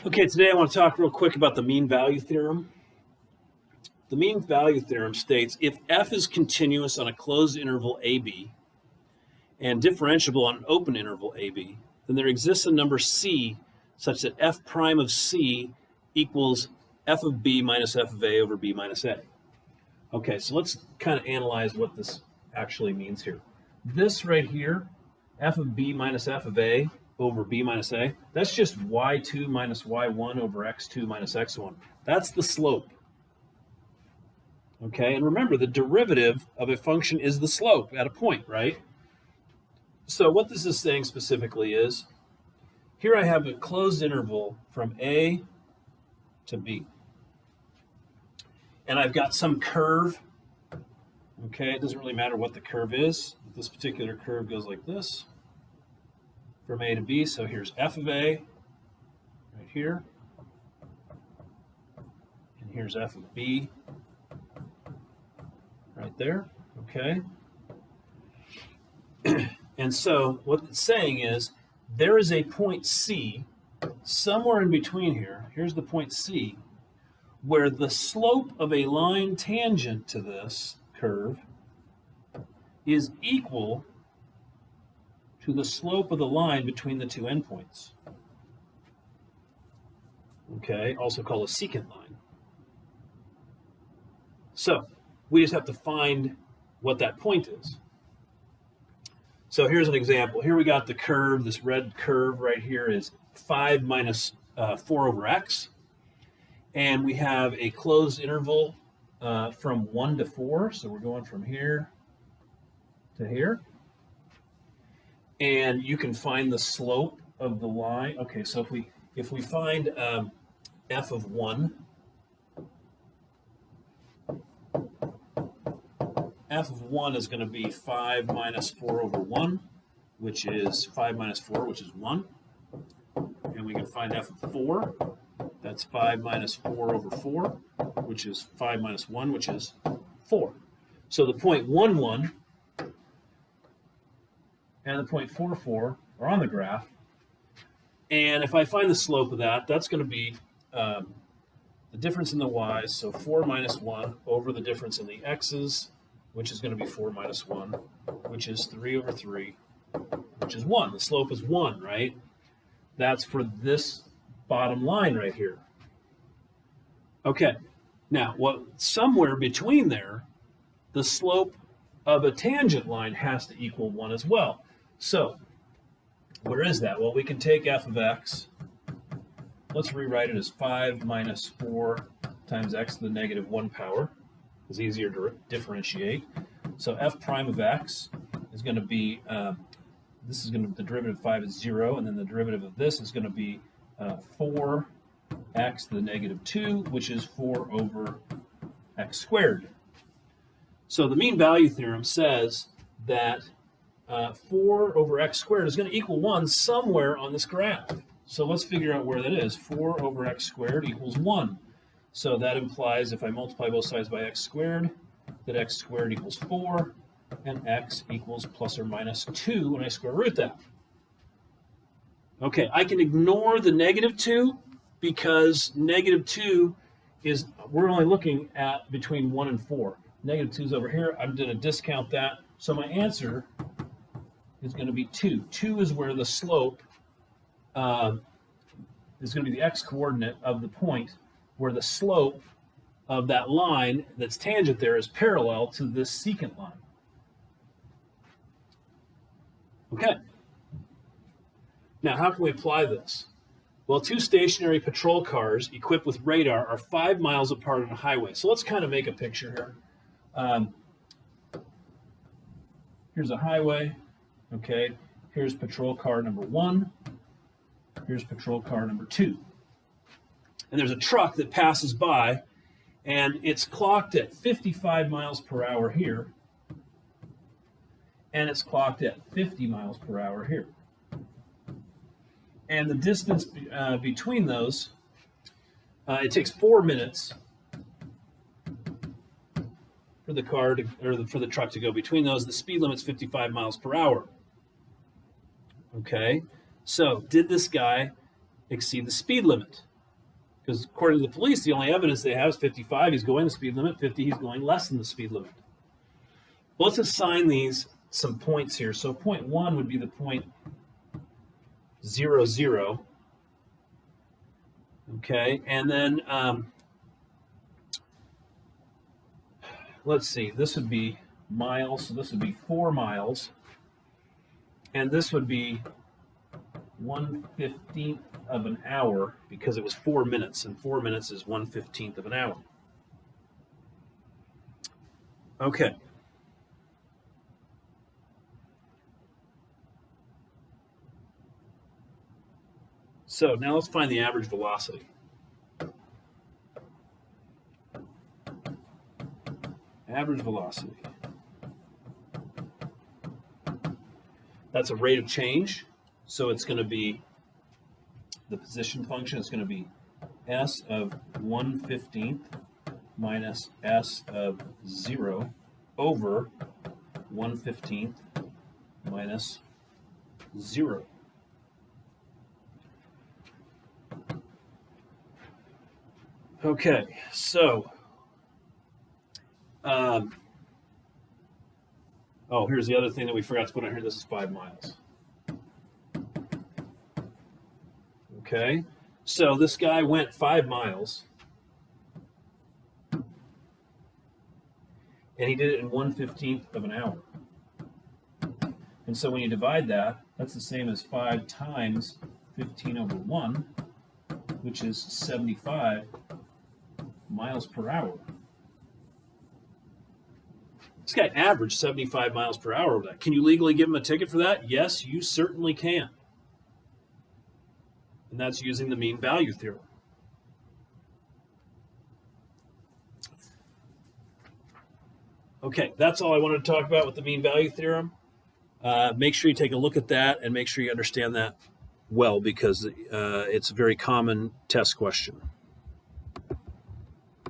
Okay, today I want to talk real quick about the mean value theorem. The mean value theorem states if f is continuous on a closed interval AB and differentiable on an open interval AB, then there exists a number C such that f prime of C equals f of B minus f of A over B minus A. Okay, so let's kind of analyze what this actually means here. This right here, f of B minus f of A over B minus A, that's just y2 minus y1 over x2 minus x1. That's the slope. Okay, and remember, the derivative of a function is the slope at a point, right? So what this is saying specifically is, here I have a closed interval from A to B. And I've got some curve. Okay, it doesn't really matter what the curve is. This particular curve goes like this from A to B. So here's f of A right here. And here's f of B right there. Okay. And so what it's saying is there is a point C somewhere in between here. Here's the point C, where the slope of a line tangent to this curve is equal to the slope of the line between the two endpoints. Okay, also called a secant line. So we just have to find what that point is. So here's an example. Here we got the curve. This red curve right here is 5 minus 4 over x. And we have a closed interval from 1 to 4. So we're going from here to here. And you can find the slope of the line. Okay, so if we find f of 1, f of 1 is going to be 5 minus 4 over 1, which is 5 minus 4, which is 1. And we can find f of 4. That's 5 minus 4 over 4, which is 5 minus 1, which is 4. So the point 1, 1 and the point 4, 4 are on the graph. And if I find the slope of that, that's going to be the difference in the y's, so 4 minus 1 over the difference in the x's, which is going to be 4 minus 1, which is 3 over 3, which is 1. The slope is 1, right? That's for this bottom line right here. Okay, now somewhere between there, the slope of a tangent line has to equal 1 as well. So where is that? Well, we can take f of x. Let's rewrite it as 5 minus 4 times x to the negative 1 power. It's easier to differentiate. So f prime of x is going to be, this is going to be, the derivative of 5 is 0, and then the derivative of this is going to be 4x to the negative 2, which is 4 over x squared. So the mean value theorem says that 4 over x squared is going to equal 1 somewhere on this graph. So let's figure out where that is. 4 over x squared equals 1. So that implies if I multiply both sides by x squared, that x squared equals 4, and x equals plus or minus 2 when I square root that. Okay, I can ignore the negative 2 because negative 2 is, we're only looking at between 1 and 4. Negative 2 is over here. I'm going to discount that. So my answer is going to be 2. 2 is where the slope is going to be the x coordinate of the point where the slope of that line that's tangent there is parallel to this secant line. Okay. Now, how can we apply this? Well, two stationary patrol cars equipped with radar are 5 miles apart on a highway. So let's kind of make a picture here. Here's a highway. Okay. Here's patrol car number 1. Here's patrol car number 2. And there's a truck that passes by, and it's clocked at 55 miles per hour here, and it's clocked at 50 miles per hour here. And the distance between those, it takes 4 minutes for the car to, or for the truck to go between those. The speed limit's 55 miles per hour. Okay, so did this guy exceed the speed limit? Because according to the police, the only evidence they have is 55. He's going the speed limit. 50, he's going less than the speed limit. Well, let's assign these some points here. So point 1 would be the point 0, 0. Okay, and then let's see, this would be miles, so this would be 4 miles, and this would be 1/15 of an hour because it was 4 minutes, and 4 minutes is 1/15 of an hour. Okay. So now let's find the average velocity. Average velocity. That's a rate of change. So it's going to be the position function. It's going to be s of 1/15 minus s of 0 over 1/15 minus 0. Okay, so here's the other thing that we forgot to put on here. This is 5 miles. Okay, so this guy went 5 miles, and he did it in 1/15 of an hour. And so when you divide that, that's the same as 5 times 15 over 1, which is 75 miles per hour. This guy averaged 75 miles per hour over that. Can you legally give him a ticket for that? Yes, you certainly can. And that's using the mean value theorem. Okay, that's all I wanted to talk about with the mean value theorem. Make sure you take a look at that and make sure you understand that well, because it's a very common test question.